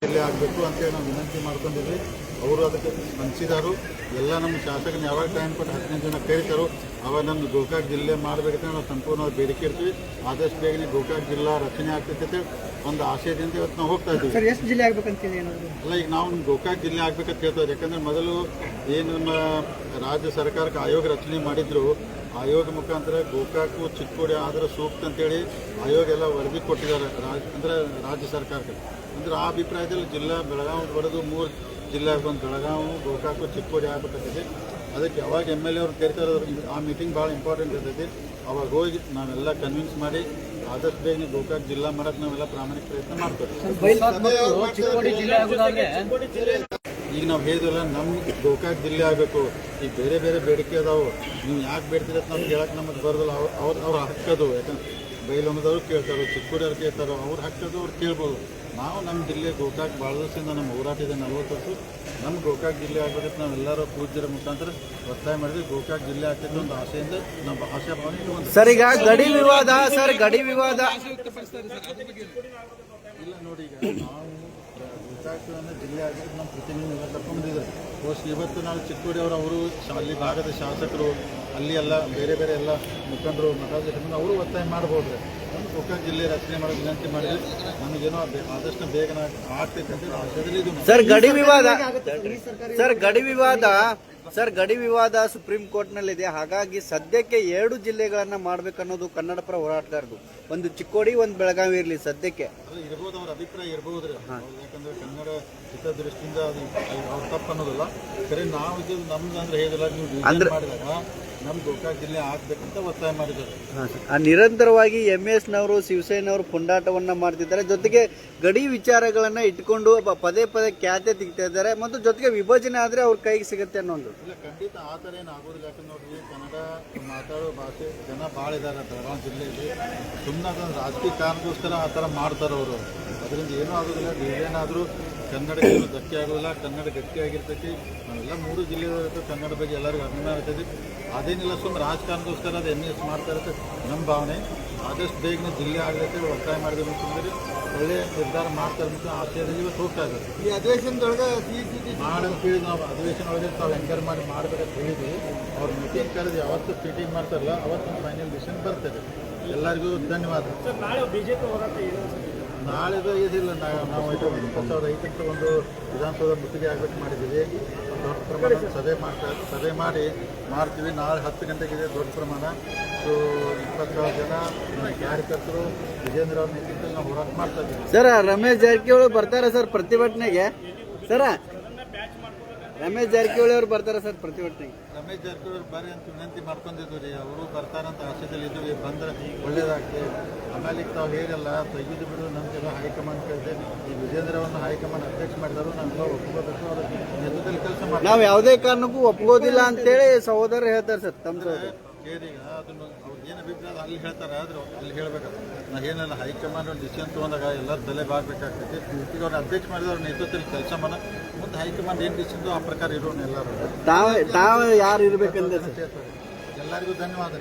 ಜಿಲ್ಲೆ ಆಗಬೇಕು ಅಂತೇಳಿ ನಾವು ವಿನಂತಿ ಮಾಡ್ಕೊಂಡಿದ್ವಿ. ಅವರು ಅದಕ್ಕೆ ಸ್ಪಂದಿಸಿದರು. ಎಲ್ಲ ನಮ್ಮ ಶಾಸಕರನ್ನ ಯಾವಾಗ ಟೈಮ್ ಕೊಟ್ಟು 15 ಜನ ಕರೀತಾರೋ ಅವಾಗ ನಮ್ಮ ಗೋಕಾಕ್ ಜಿಲ್ಲೆ ಮಾಡಬೇಕಂತ ನಾವು ಸಂಪೂರ್ಣವಾಗಿ ಬೇಡಿಕೆ ಇರ್ತೀವಿ. ಆದಷ್ಟು ಬೇಗನೆ ಗೋಕಾಕ್ ಜಿಲ್ಲಾ ರಚನೆ ಆಗ್ತೈತೆ ಒಂದು ಆಶಯದಿಂದ ಇವತ್ತು ನಾವು ಹೋಗ್ತಾ ಇದ್ದೀವಿ. ಸರ್, ಎಷ್ಟು ಜಿಲ್ಲೆ ಆಗ್ಬೇಕಂತೇಳಿ ಅಲ್ಲ, ಈಗ ನಾವು ಗೋಕಾಕ್ ಜಿಲ್ಲೆ ಆಗ್ಬೇಕಂತ ಹೇಳ್ತಾರೆ. ಯಾಕಂದ್ರೆ ಮೊದಲು ಏನು ನಮ್ಮ ರಾಜ್ಯ ಸರ್ಕಾರಕ್ಕೆ ಆಯೋಗ ರಚನೆ ಮಾಡಿದ್ರು, ಆಯೋಗ ಮುಖಾಂತರ ಗೋಕಾಕು ಚಿಕ್ಕೋಡಿ ಆದ್ರೆ ಸೂಕ್ತ ಅಂತೇಳಿ ಆಯೋಗ ಎಲ್ಲ ವರದಿ ಕೊಟ್ಟಿದ್ದಾರೆ ಅಂದರೆ ರಾಜ್ಯ ಸರ್ಕಾರಕ್ಕೆ. ಅಂದ್ರೆ ಆ ಅಭಿಪ್ರಾಯದಲ್ಲಿ ಜಿಲ್ಲಾ ಬೆಳಗಾವಿ ಬರೋದು 3 ಜಿಲ್ಲೆ ಬಂದು ಬೆಳಗಾವಿ, ಗೋಕಾಕು, ಚಿಕ್ಕೋಡಿ ಆಗ್ಬೇಕಾಗ್ತೈತಿ. ಅದಕ್ಕೆ ಯಾವಾಗ MLA ಅವ್ರು ಕರಿತಾರೆ ಆ ಮೀಟಿಂಗ್ ಭಾಳ ಇಂಪಾರ್ಟೆಂಟ್ ಇರ್ತೈತಿ. ಅವಾಗ ಹೋಗಿ ನಾವೆಲ್ಲ ಕನ್ವಿನ್ಸ್ ಮಾಡಿ ಆದಷ್ಟು ಬೇಗ ಗೋಕಾಕ್ ಜಿಲ್ಲಾ ಮಾಡೋಕ್ಕೆ ನಾವೆಲ್ಲ ಪ್ರಾಮಾಣಿಕ ಪ್ರಯತ್ನ ಮಾಡ್ತೇವೆ. ಈಗ ನಾವು ಹೇಳಿದ್ವಲ್ಲ, ನಮ್ಮ ಗೋಕಾಕ್ ಜಿಲ್ಲೆ ಆಗಬೇಕು. ಈಗ ಬೇರೆ ಬೇರೆ ಬೇಡಿಕೆ ಅದಾವು, ನೀವು ಯಾಕೆ ಬೇಡ್ತೀರ ಅಂತ ನಮ್ಗೆ ಹೇಳಕ್ಕೆ ನಮಗೆ ಬರೋದಿಲ್ಲ. ಅವ್ರ ಹಕ್ಕದು. ಯಾಕಂದ್ರೆ ಬೈಲೊಂದವ್ರು ಕೇಳ್ತಾರೋ, ಚಿಕ್ಕೋಡಿಯವ್ರು ಕೇಳ್ತಾರೋ, ಅವ್ರ ಹಕ್ಕದು ಅವ್ರು ಕೇಳ್ಬೋದು. ನಾವು ನಮ್ಮ ಜಿಲ್ಲೆ ಗೋಕಾಕ್ ಭಾಳ ದಿವಸದಿಂದ ನಮ್ಮ ಹೋರಾಟ ಇದೆ, 40 ವರ್ಷ. ನಮ್ಮ ಗೋಕಾಕ್ ಜಿಲ್ಲೆ ಆಗಬೇಕಂತ ನಾವೆಲ್ಲರೂ ಪೂಜ್ಯರ ಮುಖಾಂತರ ಒತ್ತಾಯ ಮಾಡಿದ್ವಿ. ಗೋಕಾಕ್ ಜಿಲ್ಲೆ ಆಗ್ತೈತೆ ಒಂದು ಆಸೆಯಿಂದ ನಮ್ಮ ಆಶಾಭಾವನೆ ಇಟ್ಕೊಂಡು ಸರ್, ಈಗ ಗಡಿ ವಿವಾದ ಇಲ್ಲ ನೋಡಿ. ಈಗ ನಾವು ಗೋಕಾಕ್ ಜಿಲ್ಲೆ ಆಗಿದ್ದು ನಮ್ಮ ಪ್ರತಿನಿಧಿ ಕರ್ಕೊಂಡಿದ್ದಾರೆ. ಇವತ್ತು ನಾವು ಚಿಕ್ಕೋಡಿ ಅವರು ಅಲ್ಲಿ ಭಾಗದ ಶಾಸಕರು, ಅಲ್ಲಿ ಎಲ್ಲ ಬೇರೆ ಬೇರೆ ಎಲ್ಲ ಮುಖಂಡರು, ಮಠಾಧೀಶರು ಅವರು ಒತ್ತಾಯ ಮಾಡ್ಬೋದು. ನಮ್ಮ ಗೋಕಾಕ್ ಜಿಲ್ಲೆ ರಚನೆ ಮಾಡೋದು ವಿನಂತಿ ಮಾಡಿದ್ವಿ. ನಮಗೇನೋ ಆದಷ್ಟು ಬೇಗ ಆಗ್ತೈತೆ ಅಂತ ಆಶಯದಲ್ಲಿ ಇದು. ಸರ್, ಗಡಿ ವಿವಾದ ಸುಪ್ರೀಂ ಕೋರ್ಟ್ನಲ್ಲಿದೆ. ಹಾಗಾಗಿ ಸದ್ಯಕ್ಕೆ 2 ಜಿಲ್ಲೆಗಳನ್ನ ಮಾಡ್ಬೇಕನ್ನೋದು ಕನ್ನಡ ಪರ ಹೋರಾಟಗಾರರು. ಒಂದು ಚಿಕ್ಕೋಡಿ, ಒಂದು ಬೆಳಗಾವಿ ಇರಲಿ ಸದ್ಯಕ್ಕೆ. ಅದು ಇರ್ಬೋದು, ಅವ್ರ ಅಭಿಪ್ರಾಯ ಇರ್ಬೋದ್ರಿ. ಯಾಕಂದ್ರೆ ಕನ್ನಡ ಹಿತದೃಷ್ಟಿಯಿಂದ ಅದು ಅವ್ರು ತಪ್ಪು ಅನ್ನೋದಿಲ್ಲ. ಖರೆ ನಾವು ಇದು ನಮ್ದು ಅಂದ್ರೆ ಹೇಳಿಲ್ಲ, ನೀವು ಮಾಡಿದಾಗ ನಮ್ಮ ಗೋಕಾಕ್ ಜಿಲ್ಲೆ ಆಗ್ಬೇಕಂತ ಒತ್ತಾಯ ಮಾಡಿದ್ದಾರೆ. ನಿರಂತರವಾಗಿ MS ನವರು, ಶಿವಸೇನವರು ಪುಂಡಾಟವನ್ನ ಮಾಡ್ತಿದ್ದಾರೆ. ಜೊತೆಗೆ ಗಡಿ ವಿಚಾರಗಳನ್ನ ಇಟ್ಕೊಂಡು ಪದೇ ಪದೇ ಖ್ಯಾತೆ ತೆಗಿತಾ ಇದ್ದಾರೆ. ಮತ್ತು ಜೊತೆಗೆ ವಿಭಜನೆ ಆದ್ರೆ ಅವ್ರ ಕೈಗೆ ಸಿಗುತ್ತೆ ಅನ್ನೋದು. ಇಲ್ಲ, ಖಂಡಿತ ಆ ಥರ ಏನು ಆಗೋದಿಲ್ಲ. ಯಾಕಂದ್ರೆ ನೋಡ್ರಿ, ಕನ್ನಡ ಮಾತಾಡೋ ಭಾಷೆ ಜನ ಭಾಳ ಇದ್ದಾರೆ ಬೆಳಗಾವಿ ಜಿಲ್ಲೆಯಲ್ಲಿ. ಸುಮ್ಮನೆ ಅದನ್ನು ರಾಜಕೀಯ ಕಾರಣಕ್ಕೋಸ್ಕರ ಆ ಥರ ಮಾಡ್ತಾರೆ ಅವರು. ಅದರಿಂದ ಏನೂ ಆಗೋದಿಲ್ಲ. ಏನಾದರೂ ಕನ್ನಡಕ್ಕೆ ಧಕ್ಕೆ ಆಗೋದಿಲ್ಲ. ಕನ್ನಡ ಗಟ್ಟಿಯಾಗಿರ್ತೈತಿ. ನಾವೆಲ್ಲ 3 ಜಿಲ್ಲೆಯವರು ಕನ್ನಡ ಬಗ್ಗೆ ಎಲ್ಲರಿಗೂ ಅಭಿಮಾನ ಇರ್ತೈತಿ. ಅದೇನಿಲ್ಲ, ಸುಮ್ಮನೆ ರಾಜಕಾರಣಕ್ಕೋಸ್ಕರ ಅದು MS ಮಾಡ್ತಾ ಇರುತ್ತೆ ನಮ್ಮ ಭಾವನೆ. ಆದಷ್ಟು ಬೇಗನೆ ಜಿಲ್ಲೆ ಆಗಲಿಕ್ಕೆ ಒತ್ತಾಯ ಮಾಡಿದ್ರು ಅಂತಂದ್ರೆ ಒಳ್ಳೆಯ ನಿರ್ಧಾರ ಮಾಡ್ತಾರೆ ಅಂತ ಆಶಯದಲ್ಲಿ ಇವತ್ತು ಹೋಗ್ತಾ ಇದ್ದಾರೆ. ಈ ಅಧಿವೇಶನದೊಳಗೆ ಮಾಡಂತೇಳಿ ನಾವು ಅಧಿವೇಶನ ಒಳಗೆ ತಾವು ಎಂಕರ್ ಮಾಡಬೇಕಂತ ಹೇಳಿದ್ವಿ. ಅವ್ರು ಮೀಟಿಂಗ್ ಕರೆದು ಯಾವತ್ತು ಮೀಟಿಂಗ್ ಮಾಡ್ತಾರಲ್ಲ ಅವತ್ತು ಫೈನಲ್ ಡಿಸಿಷನ್ ಬರ್ತದೆ. ಎಲ್ಲರಿಗೂ ಧನ್ಯವಾದ. ನಾಳೆ BJP ಹೋರಾಟ ನಾಳೆದು ಇದಿಲ್ಲ. ನಾವು 2025 ಒಂದು ವಿಧಾನಸೌಧ ಮುತ್ತಿಗೆ ಆಗಬೇಕು ಮಾಡಿದ್ದೀವಿ. ದೊಡ್ಡ ಪ್ರಮಾಣದ ಸಭೆ ಮಾಡ್ತೀವಿ. ನಾಳೆ 10 ಗಂಟೆಗಿದೆ ದೊಡ್ಡ ಪ್ರಮಾಣ. ಸೊ 20,000 ಜನ ಕಾರ್ಯಕರ್ತರು ವಿಜೇಂದ್ರ ಅವ್ರ ನೇತೃತ್ವದಲ್ಲಿ ನಾವು ಹೋರಾಟ ಮಾಡ್ತಾ ಇದ್ದೀವಿ. ಸರ್, ರಮೇಶ್ ಜಾರಕಿಹೊಳಿ ಬರ್ತಾರೆ ಸರ್ ಪ್ರತಿಭಟನೆಗೆ? ರಮೇಶ್ ಜಾರಕಿಹೊಳಿ ಅವರು ಬರ್ತಾರೆ ಸರ್ ಪ್ರತಿಭಟನೆಗೆ? ರಮೇಶ್ ಜಾರಕಿಹೊಳಿ ಬರ್ರಿ ಅಂತ ವಿನಂತಿ ಮಾಡ್ಕೊಂಡಿದ್ವಿ ರೀ. ಅವರು ಬರ್ತಾರಂತ ಆಶಯದಲ್ಲಿ ಇದ್ವಿ. ಬಂದ್ರೆ ಒಳ್ಳೇದಾಗ್ತದೆ. ಆಮೇಲೆ ತಾವು ಹೇಗಲ್ಲ ತೆಗೆದು ಬಿಡು, ನಮಗೆಲ್ಲ ಹೈಕಮಾಂಡ್ ಕೇಳಿದೆ. ಈ ವಿಜೇಂದ್ರ ಅವ್ರನ್ನ ಹೈಕಮಾಂಡ್ ಅಧ್ಯಕ್ಷ ಮಾಡಿದ್ರು. ನಾವೆಲ್ಲ ಒಪ್ಕೋಬೇಕು. ಅವ್ರ ನೇತೃತ್ವದಲ್ಲಿ ಕೆಲಸ ಮಾಡಿ ನಾವು ಯಾವುದೇ ಕಾರಣಕ್ಕೂ ಒಪ್ಕೋದಿಲ್ಲ ಅಂತೇಳಿ ಸಹೋದರ ಹೇಳ್ತಾರೆ ಸರ್. ತಮ್ಮ ಕೇಳಿಗ ಅದನ್ನು ಅವ್ರು ಏನು ಅಭಿಪ್ರಾಯ ಅಲ್ಲಿ ಹೇಳ್ತಾರೆ, ಆದ್ರೆ ಅಲ್ಲಿ ಹೇಳ್ಬೇಕು. ನಾ ಏನೆಲ್ಲ ಹೈಕಮಾಂಡ್ ಒಂದು ಡಿಸಿಷನ್ ತೊಗೊಂಡಾಗ ಎಲ್ಲರೂ ತಲೆ ಬಾಗಬೇಕಾಗ್ತೈತಿ. ಈಗ ಅವ್ರನ್ನ ಅಧ್ಯಕ್ಷ ಮಾಡಿದ್ರೆ ಅವ್ರ ನೇತೃತ್ವದಲ್ಲಿ ಕೆಲಸ ಮಾಡ ಮುಂದೆ ಹೈಕಮಾಂಡ್ ಏನು ಡಿಸಿಷನ್ ಆ ಪ್ರಕಾರ ಇರೋಣ. ಎಲ್ಲರೂ ತಾವು ಯಾರು ಇರ್ಬೇಕಂದ್ರೆ ಎಲ್ಲರಿಗೂ ಧನ್ಯವಾದ.